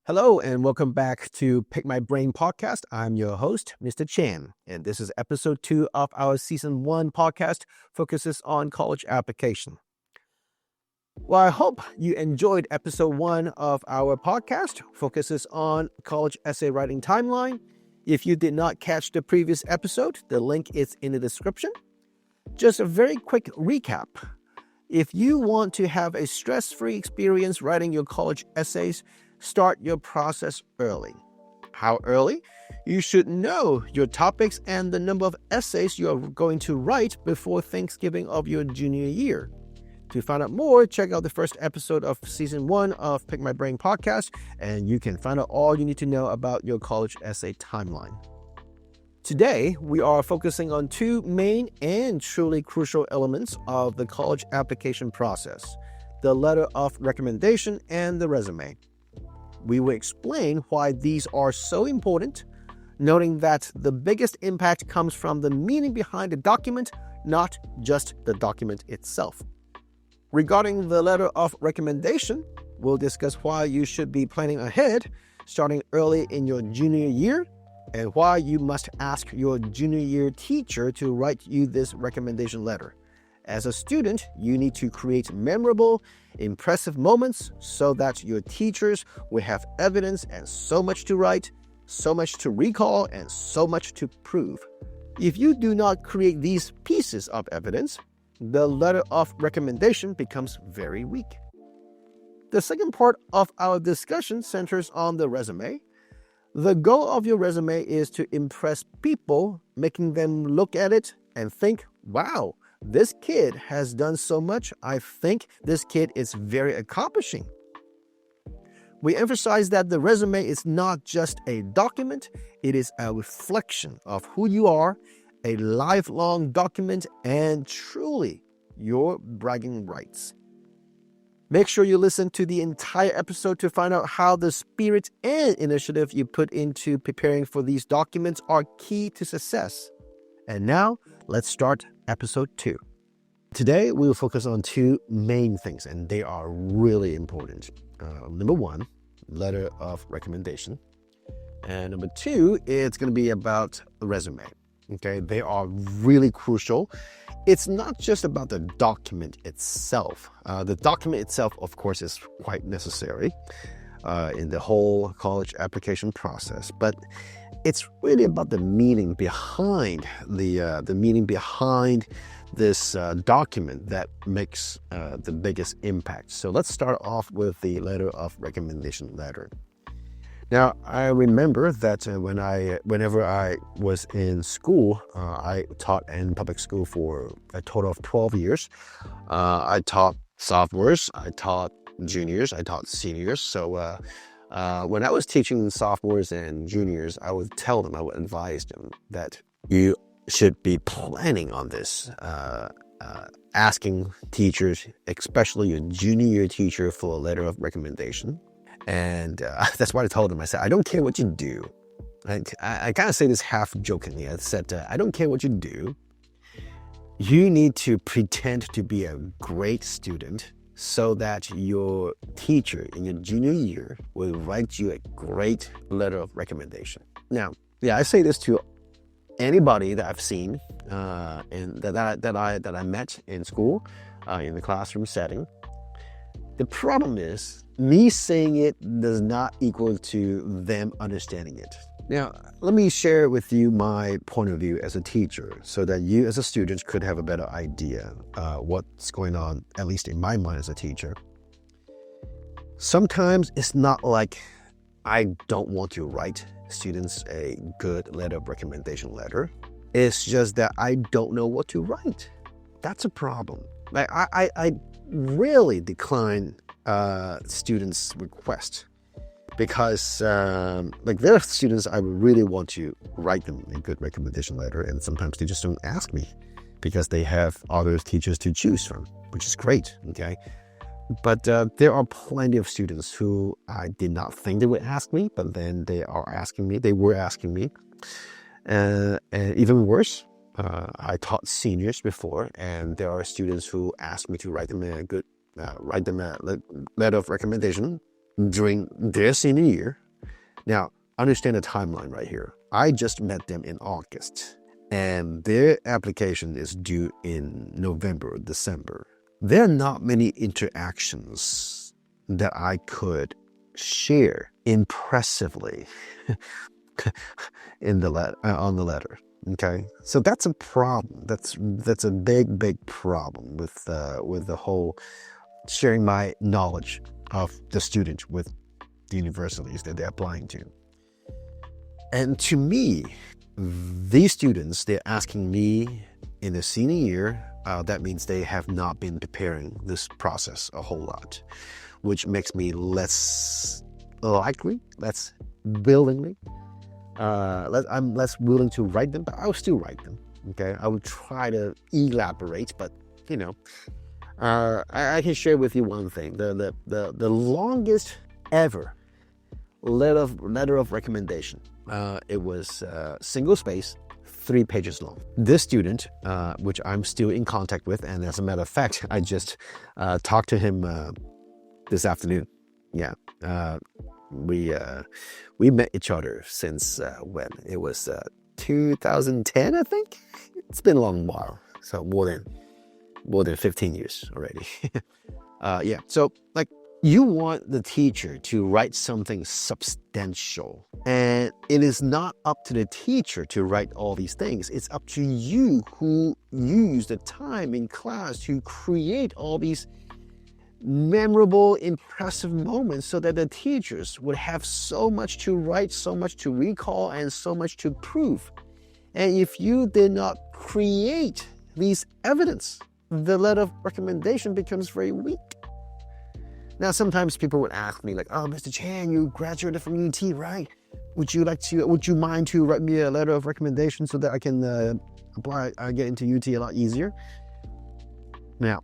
Hello and welcome back to Pick My Brain podcast. I'm your host, Mr. Chan, and this is episode 2 of our season 1 podcast, focuses on college application. Well, I hope you enjoyed episode 1 of our podcast, focuses on college essay writing timeline. If you did not catch the previous episode, the link is in the description. Just a very quick recap. If you want to have a stress-free experience writing your college essays, start your process early. How early? You should know your topics and the number of essays you are going to write before Thanksgiving of your junior year. To find out more, check out the first episode of season 1 of Pick My Brain podcast, and you can find out all you need to know about your college essay timeline. Today, we are focusing on 2 main and truly crucial elements of the college application process: the letter of recommendation and the resume. We will explain why these are so important, noting that the biggest impact comes from the meaning behind the document, not just the document itself. Regarding the letter of recommendation, we'll discuss why you should be planning ahead, starting early in your junior year, and why you must ask your junior year teacher to write you this recommendation letter. As a student, you need to create memorable, impressive moments so that your teachers will have evidence and so much to write, so much to recall, and so much to prove. If you do not create these pieces of evidence, the letter of recommendation becomes very weak. The second part of our discussion centers on the resume. The goal of your resume is to impress people, making them look at it and think, wow, this kid has done so much. I think this kid is very accomplishing. We emphasize that the resume is not just a document, it is a reflection of who you are, a lifelong document, and truly your bragging rights. Make sure you listen to the entire episode to find out how the spirit and initiative you put into preparing for these documents are key to success. And now, let's start episode 2. Today, we'll focus on 2 main things, and they are really important. Number 1, letter of recommendation. And number 2, it's going to be about the resume. Okay, they are really crucial. It's not just about the document itself. The document itself, of course, is quite necessary in the whole college application process, but it's really about the meaning behind this document that makes the biggest impact. So let's start off with the letter of recommendation letter. Now, I remember that whenever I was in school, I taught in public school for a total of 12 years. I taught sophomores, I taught juniors, I taught seniors. So when I was teaching sophomores and juniors, I would advise them that you should be planning on this, asking teachers, especially your junior year teacher, for a letter of recommendation. And that's what I told him. I said, I don't care what you do. I kind of say this half jokingly. I said, I don't care what you do. You need to pretend to be a great student so that your teacher in your junior year will write you a great letter of recommendation. Now, I say this to anybody that I've seen and that I met in school, in the classroom setting. The problem is, me saying it does not equal to them understanding it. Now, let me share with you my point of view as a teacher so that you as a student could have a better idea what's going on, at least in my mind as a teacher. Sometimes it's not like I don't want to write students a good letter of recommendation letter. It's just that I don't know what to write. That's a problem. Like I really decline students' request because there are students I really want to write them a good recommendation letter, and sometimes they just don't ask me because they have other teachers to choose from, which is great. Okay, but there are plenty of students who I did not think they would ask me, but then they were asking me, and even worse, I taught seniors before, and there are students who asked me to write them a letter of recommendation during their senior year. Now, understand the timeline right here. I just met them in August, and their application is due in November or December. There are not many interactions that I could share impressively in the on the letter. Okay, so that's a problem. That's a big problem with the whole sharing my knowledge of the student with the universities that they're applying to. And to me, these students, they're asking me in the senior year, that means they have not been preparing this process a whole lot, which makes me less likely, less willingly, I'm less willing to write them, but I'll still write them. Okay, I will try to elaborate, but I can share with you one thing: the longest ever letter of recommendation. It was single space, 3 pages long. This student, which I'm still in contact with, and as a matter of fact, I just talked to him this afternoon. Yeah, we met each other since when it was 2010, I think. It's been a long while, so more than 15 years already. Yeah, so like, you want the teacher to write something substantial, and it is not up to the teacher to write all these things. It's up to you who use the time in class to create all these memorable, impressive moments so that the teachers would have so much to write, so much to recall, and so much to prove. And if you did not create these evidence, the letter of recommendation becomes very weak. Now, sometimes people would ask me like, "Oh, Mr. Chan, you graduated from UT, right? Would you mind to write me a letter of recommendation so that I can apply, get into UT a lot easier?" Now,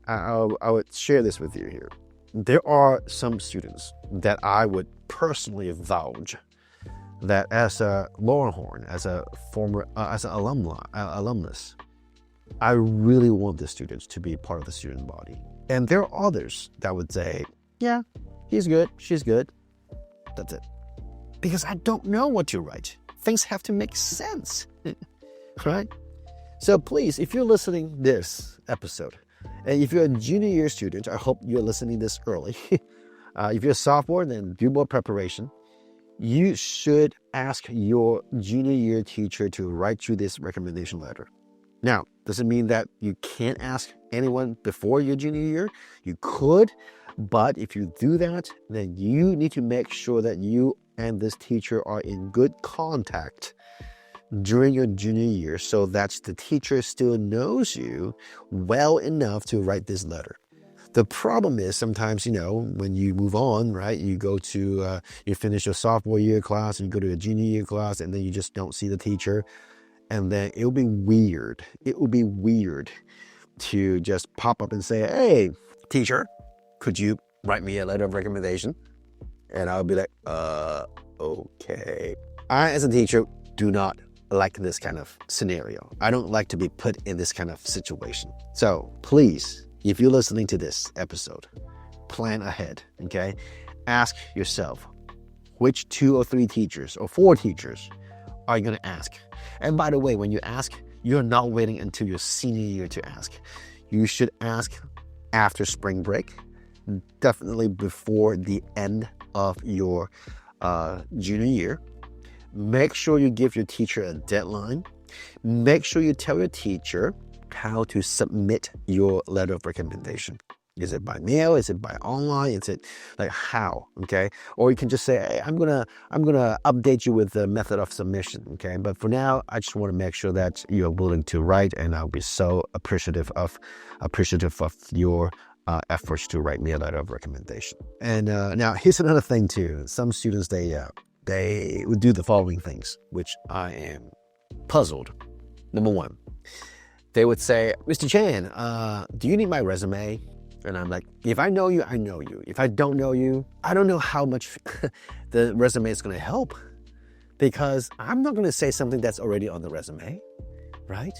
I would share this with you here. There are some students that I would personally vouch that as a Longhorn, as a former, as an alumnus, I really want the students to be part of the student body. And there are others that would say, "Yeah, he's good, she's good. That's it." Because I don't know what to write. Things have to make sense, right? So please, if you're listening this episode, and if you're a junior year student, I hope you're listening this early. If you're a sophomore, then do more preparation. You should ask your junior year teacher to write you this recommendation letter. Now, does it mean that you can't ask anyone before your junior year? You could, but if you do that, then you need to make sure that you and this teacher are in good contact during your junior year so that the teacher still knows you well enough to write this letter. The problem is sometimes, when you move on, right, you go to, you finish your sophomore year class and you go to a junior year class, and then you just don't see the teacher. And then it'll be weird. It will be weird to just pop up and say, "Hey, teacher, could you write me a letter of recommendation?" And I'll be like, okay. I, as a teacher, do not like this kind of scenario. I don't like to be put in this kind of situation. So please, if you're listening to this episode, plan ahead, okay? Ask yourself, which 2 or 3 teachers or 4 teachers are you going to ask? And by the way, when you ask, you're not waiting until your senior year to ask. You should ask after spring break, definitely before the end of your junior year. Make sure you give your teacher a deadline. Make sure you tell your teacher how to submit your letter of recommendation. Is it by mail? Is it by online? Is it like how? Okay. Or you can just say, "Hey, I'm gonna update you with the method of submission." Okay. But for now, I just want to make sure that you're willing to write, and I'll be so appreciative of your efforts to write me a letter of recommendation. And now here's another thing too. Some students they would do the following things, which I am puzzled. Number 1, they would say, "Mr. Chan, do you need my resume?" And I'm like, if I know you, I know you. If I don't know you, I don't know how much the resume is going to help, because I'm not going to say something that's already on the resume, right?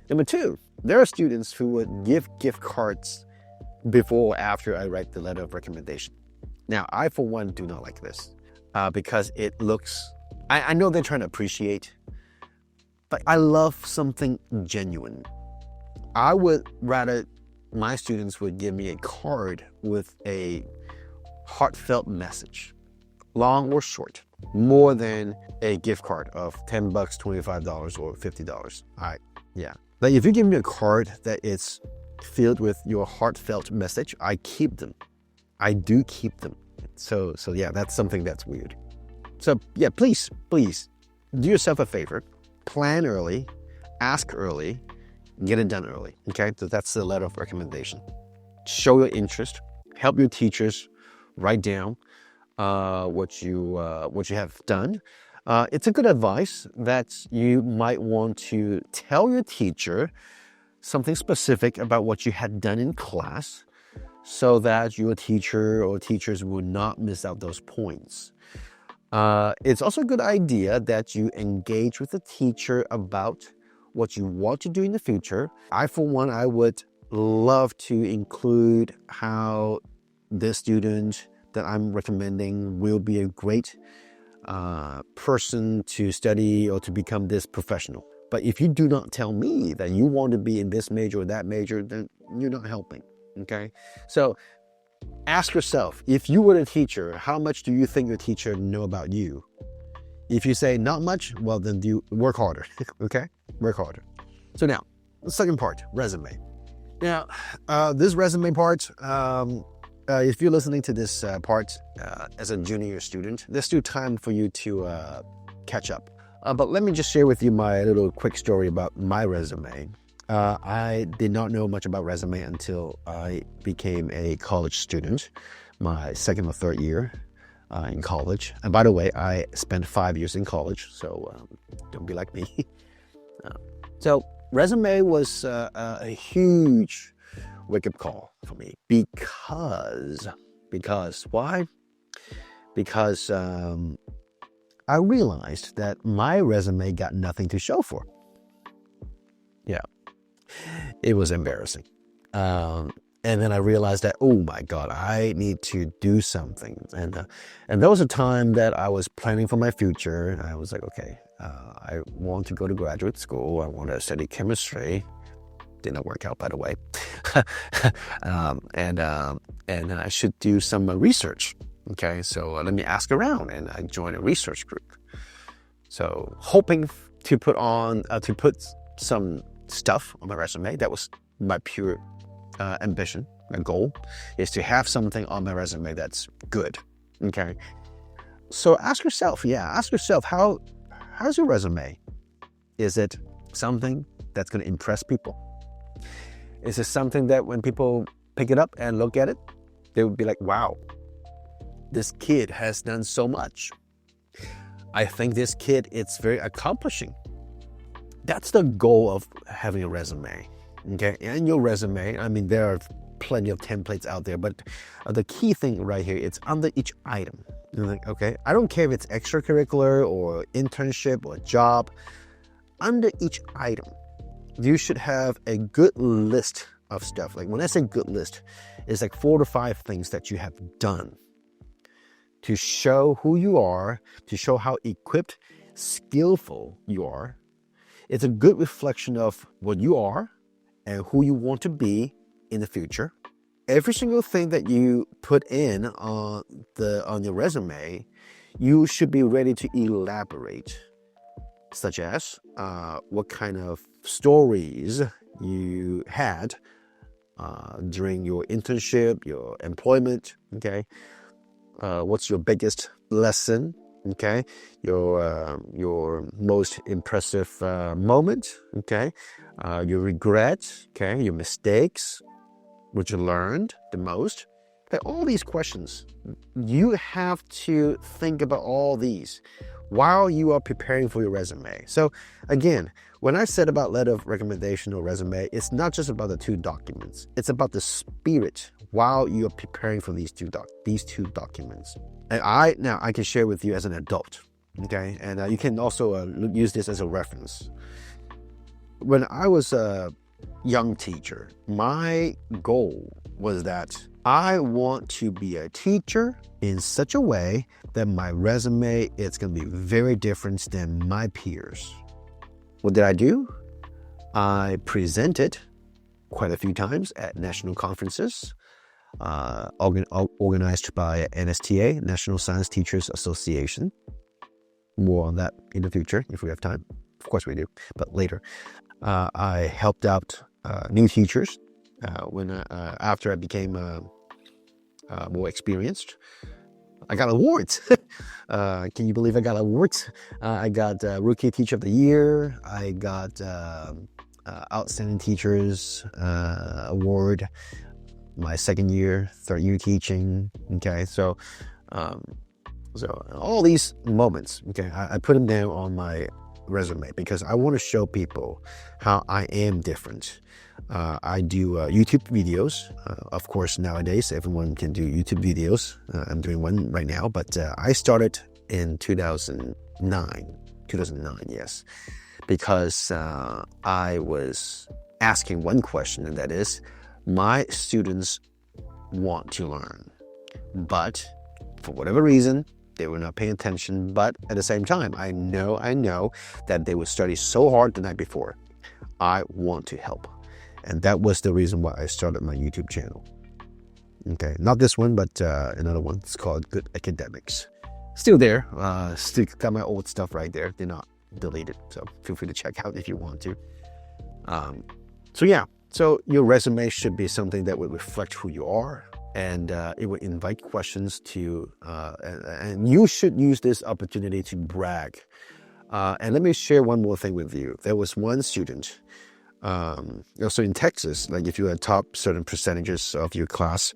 Number 2, there are students who would give gift cards before or after I write the letter of recommendation. Now, I, for one, do not like this because it looks, I know they're trying to appreciate, but I love something genuine. I would rather my students would give me a card with a heartfelt message, long or short, more than a gift card of $10, $25, or $50. Yeah. Like if you give me a card that is filled with your heartfelt message, I keep them. I do keep them. So yeah, that's something that's weird. So yeah, please do yourself a favor. Plan early, ask early, get it done early. Okay, so that's the letter of recommendation. Show your interest. Help your teachers write down what you have done. It's a good advice that you might want to tell your teacher something specific about what you had done in class, so that your teacher or teachers will not miss out those points. It's also a good idea that you engage with the teacher about what you want to do in the future. I, for one, I would love to include how this student that I'm recommending will be a great person to study or to become this professional. But if you do not tell me that you want to be in this major or that major, then you're not helping, okay? So ask yourself, if you were a teacher, how much do you think your teacher know about you? If you say not much, well, then you work harder, okay? Work harder. So now, the second part, resume. Now, this resume part, if you're listening to this part as a junior student, there's still time for you to catch up. But let me just share with you my little quick story about my resume. I did not know much about resume until I became a college student, my second or third year in college. And by the way, I spent 5 years in college, so don't be like me. So resume was a huge wake-up call for me because why? Because I realized that my resume got nothing to show for. Yeah, it was embarrassing. And then I realized that, oh my God, I need to do something. And there was a time that I was planning for my future. And I was like, okay, I want to go to graduate school. I want to study chemistry. Did not work out, by the way. And I should do some research. Okay, so let me ask around, and I joined a research group. So hoping to put some stuff on my resume. That was my pure ambition. My goal is to have something on my resume that's good. Okay, so ask yourself, how's your resume? Is it something that's going to impress people? Is it something that when people pick it up and look at it, they would be like, wow, this kid has done so much. I think this kid, it's very accomplishing. That's the goal of having a resume, okay? And your resume, I mean, there are plenty of templates out there, but the key thing right here, it's under each item. Okay, I don't care if it's extracurricular or internship or job. Under each item, you should have a good list of stuff. Like when I say good list, it's like 4 to 5 things that you have done to show who you are, to show how equipped, skillful you are. It's a good reflection of what you are and who you want to be in the future. Every single thing that you put in on your resume, you should be ready to elaborate, such as what kind of stories you had during your internship, your employment, okay? What's your biggest lesson, okay? Your most impressive moment, okay? Your regrets, okay? Your mistakes, what you learned the most. Okay, all these questions, you have to think about all these while you are preparing for your resume. So again, when I said about letter of recommendation or resume, it's not just about the 2 documents. It's about the spirit while you are preparing for these two documents. And I can share with you as an adult, okay? And you can also use this as a reference. When I was a young teacher, my goal was that I want to be a teacher in such a way that my resume is going to be very different than my peers. What did I do? I presented quite a few times at national conferences organized by NSTA, National Science Teachers Association. More on that in the future if we have time. Of course we do, but later. I helped out new teachers after I became more experienced. I got awards. Can you believe I got awards? I got Rookie Teacher of the Year. I got Outstanding Teachers Award my second year, third year teaching. Okay, so all these moments, okay, I put them down on my resume because I want to show people how I am different. I do YouTube videos. Of course, nowadays everyone can do YouTube videos. I'm doing one right now, but I started in 2009, yes, because I was asking one question, and that is, my students want to learn, but for whatever reason, they were not paying attention. But at the same time, I know that they would study so hard the night before. I want to help. And that was the reason why I started my YouTube channel. Okay, not this one, but another one. It's called Good Academics. Still there. Still got my old stuff right there. They're not deleted, so feel free to check out if you want to. So your resume should be something that would reflect who you are, and it would invite questions to, and you should use this opportunity to brag. And let me share one more thing with you. There was one student. Also in Texas, like if you had top certain percentages of your class,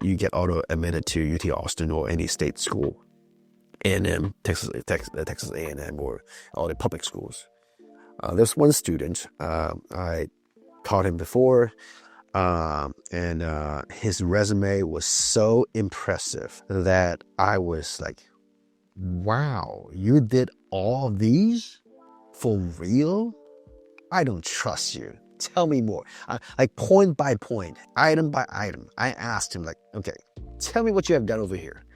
you get auto admitted to UT Austin or any state school, A&M, Texas A&M, or all the public schools. There's one student, I taught him before, and his resume was so impressive that I was like, wow, you did all these for real? I don't trust you. Tell me more. Like point by point, item by item, I asked him, like, okay, tell me what you have done over here.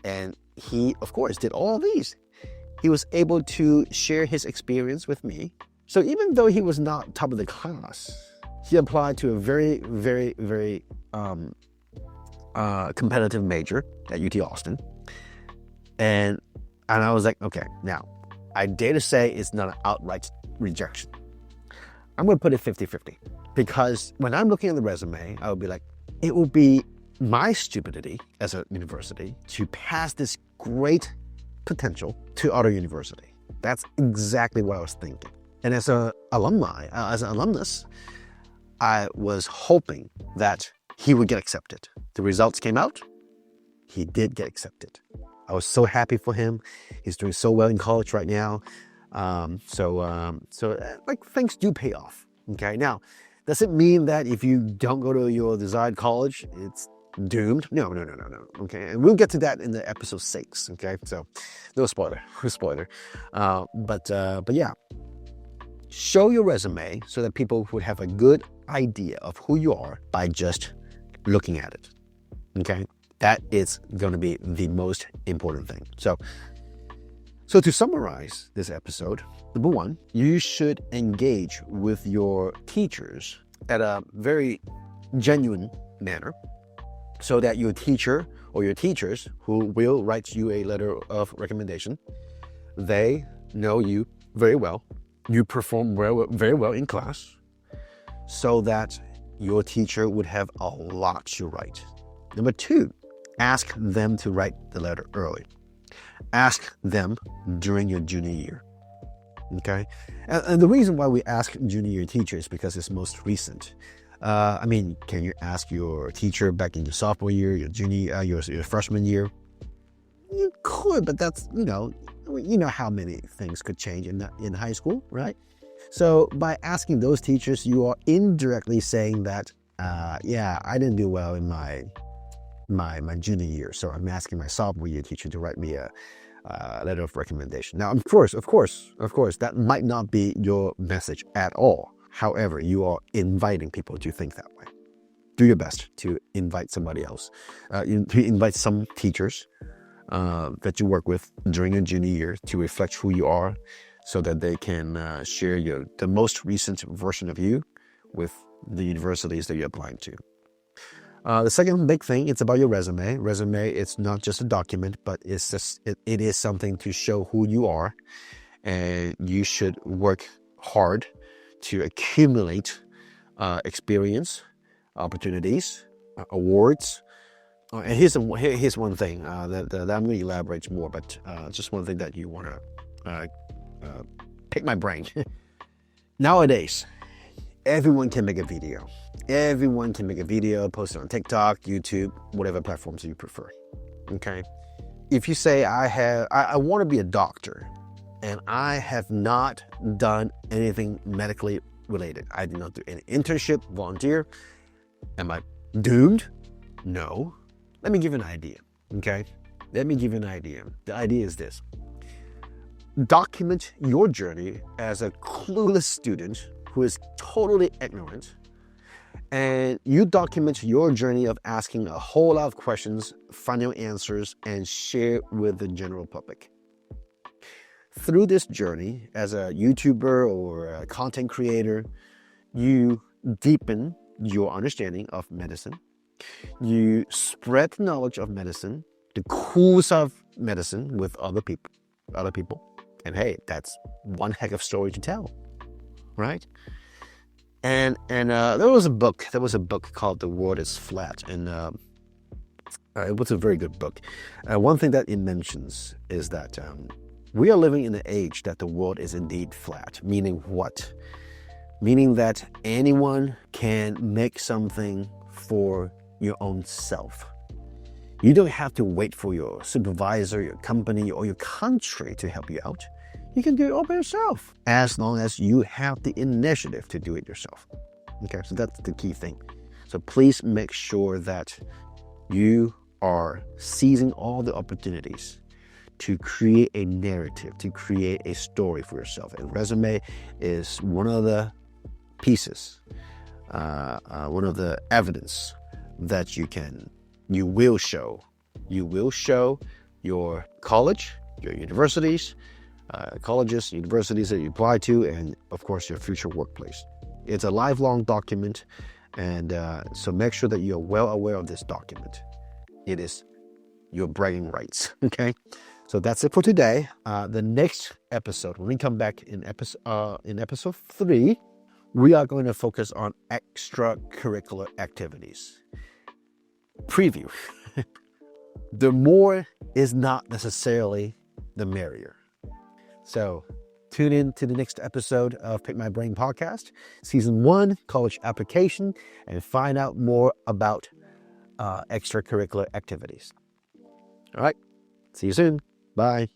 And he, of course, did all these. He was able to share his experience with me. So even though he was not top of the class, he applied to a very, very, very competitive major at UT Austin. And I was like, okay, now, I dare to say it's not an outright rejection. I'm going to put it 50-50, because when I'm looking at the resume, I would be like, it will be my stupidity as a university to pass this great potential to other university. That's exactly what I was thinking. And as an alumnus, I was hoping that he would get accepted. The results came out. He did get accepted. I was so happy for him. He's doing so well in college right now. So things do pay off. Okay. Now, does it mean that if you don't go to your desired college, it's doomed? No. Okay. And we'll get to that in the episode 6. Okay. So no spoiler. But yeah, show your resume so that people would have a good idea of who you are by just looking at it. Okay. That is going to be the most important thing. So to summarize this episode, number 1, you should engage with your teachers at a very genuine manner so that your teacher or your teachers who will write you a letter of recommendation, they know you very well. You perform very well in class so that your teacher would have a lot to write. Number 2, ask them to write the letter early. Ask them during your junior year. Okay? And the reason why we ask junior year teachers is because it's most recent. Can you ask your teacher back in your sophomore year, your junior, your freshman year? You could, but that's, you know how many things could change in high school, right? So by asking those teachers, you are indirectly saying that, I didn't do well in my junior year, so I'm asking my sophomore year teacher to write me a letter of recommendation. Now, of course, that might not be your message at all. However, you are inviting people to think that way. do your best to invite somebody else, to invite some teachers that you work with during your junior year to reflect who you are, so that they can share the most recent version of you with the universities that you're applying to. The second big thing, it's about your resume. Resume, it's not just a document, but it is something to show who you are, and you should work hard to accumulate experience, opportunities, awards. And here's one thing that I'm going to elaborate more, but just one thing that you want to pick my brain. Nowadays, everyone can make a video. Everyone can make a video, post it on TikTok, YouTube, whatever platforms you prefer. Okay? If you say, I want to be a doctor, and I have not done anything medically related. I did not do any internship, volunteer. Am I doomed? No. Let me give you an idea, okay? Let me give you an idea. The idea is this. Document your journey as a clueless student who is totally ignorant, and you document your journey of asking a whole lot of questions, finding answers, and share with the general public. Through this journey, as a YouTuber or a content creator, you deepen your understanding of medicine. You spread the knowledge of medicine, the cool side of medicine with other people. And hey, that's one heck of a story to tell, right? And there was a book called The World is Flat, and it was a very good book. One thing that it mentions is that we are living in an age that the world is indeed flat. Meaning what? Meaning that anyone can make something for your own self. You don't have to wait for your supervisor, your company, or your country to help you out. You can do it all by yourself, as long as you have the initiative to do it yourself. Okay, so that's the key thing. So please make sure that you are seizing all the opportunities to create a narrative, to create a story for yourself. And resume is one of the pieces, one of the evidence that you will show your college, your universities, colleges, universities that you apply to, and of course your future workplace. It's a lifelong document, and so make sure that you're well aware of this document. It is your bragging rights. Okay, so that's it for today. The next episode, when we come back in episode 3, we are going to focus on extracurricular activities. Preview. The more is not necessarily the merrier. So tune in to the next episode of Pick My Brain Podcast, Season 1, College Application, and find out more about extracurricular activities. All right. See you soon. Bye.